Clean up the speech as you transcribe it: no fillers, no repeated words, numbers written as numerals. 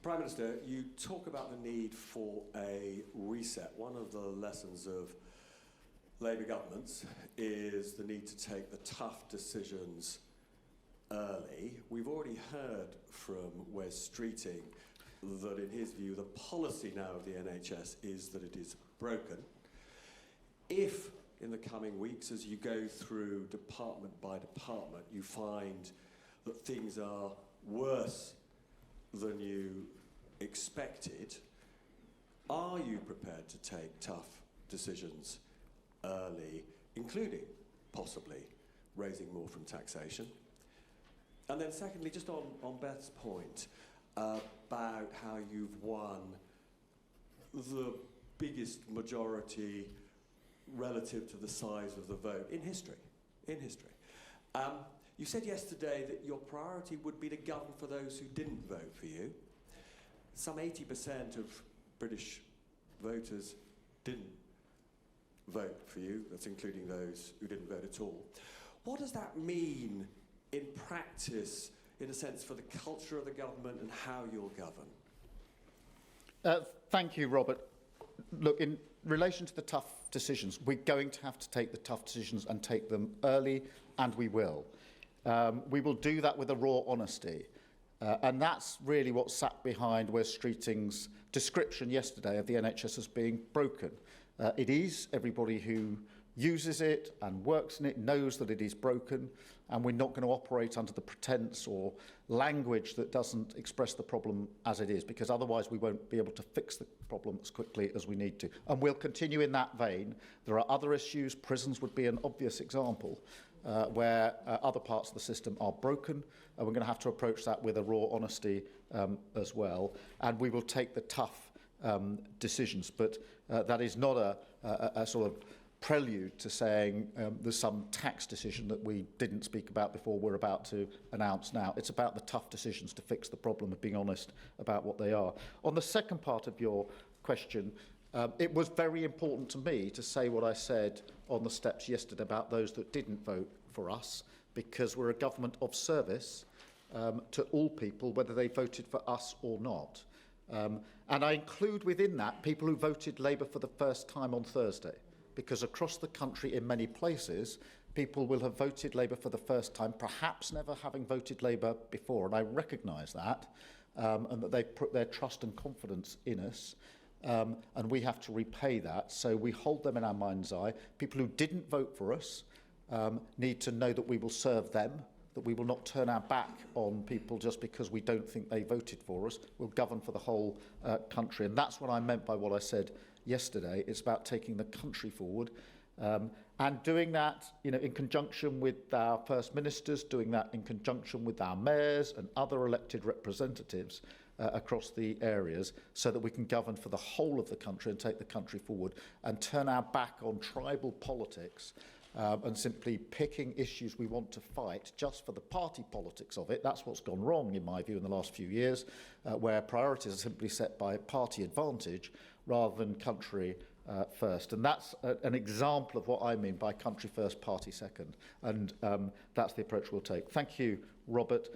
Prime Minister, you talk about the need for a reset. One of the lessons of Labour governments is the need to take the tough decisions early. We've already heard from Wes Streeting that in his view the policy now of the NHS is that it is broken. If in the coming weeks, as you go through department by department, you find that things are worse than you expected, are you prepared to take tough decisions early, including possibly raising more from taxation? And then secondly, just on Beth's point about how you've won the biggest majority relative to the size of the vote in history. You said yesterday that your priority would be to govern for those who didn't vote for you. Some 80% of British voters didn't vote for you. That's including those who didn't vote at all. What does that mean in practice, in a sense, for the culture of the government and how you'll govern? Thank you, Robert. Look, in relation to the tough decisions, we're going to have to take the tough decisions and take them early, and we will. We will do that with a raw honesty. And that's really what sat behind Wes Streeting's description yesterday of the NHS as being broken. It is. Everybody who uses it and works in it knows that it is broken, and we're not going to operate under the pretense or language that doesn't express the problem as it is, because otherwise we won't be able to fix the problem as quickly as we need to. And we'll continue in that vein. There are other issues. Prisons would be an obvious example where other parts of the system are broken, and we're going to have to approach that with a raw honesty as well. And we will take the tough decisions, but that is not a sort of prelude to saying there's some tax decision that we didn't speak about before we're about to announce now. It's about the tough decisions to fix the problem and being honest about what they are. On the second part of your question, it was very important to me to say what I said on the steps yesterday about those that didn't vote for us, because we're a government of service to all people, whether they voted for us or not. And I include within that people who voted Labour for the first time on Thursday, because across the country in many places, people will have voted Labour for the first time, perhaps never having voted Labour before. And I recognise that, and that they've put their trust and confidence in us. And we have to repay that. So we hold them in our mind's eye. People who didn't vote for us need to know that we will serve them, that we will not turn our back on people just because we don't think they voted for us. We'll govern for the whole country. And that's what I meant by what I said yesterday. It's about taking the country forward and doing that, in conjunction with our First Ministers, doing that in conjunction with our mayors and other elected representatives across the areas, so that we can govern for the whole of the country and take the country forward and turn our back on tribal politics and simply picking issues we want to fight just for the party politics of it. That's what's gone wrong, in my view, in the last few years, where priorities are simply set by party advantage rather than country first. And that's an example of what I mean by country first, party second. And that's the approach we'll take. Thank you, Robert.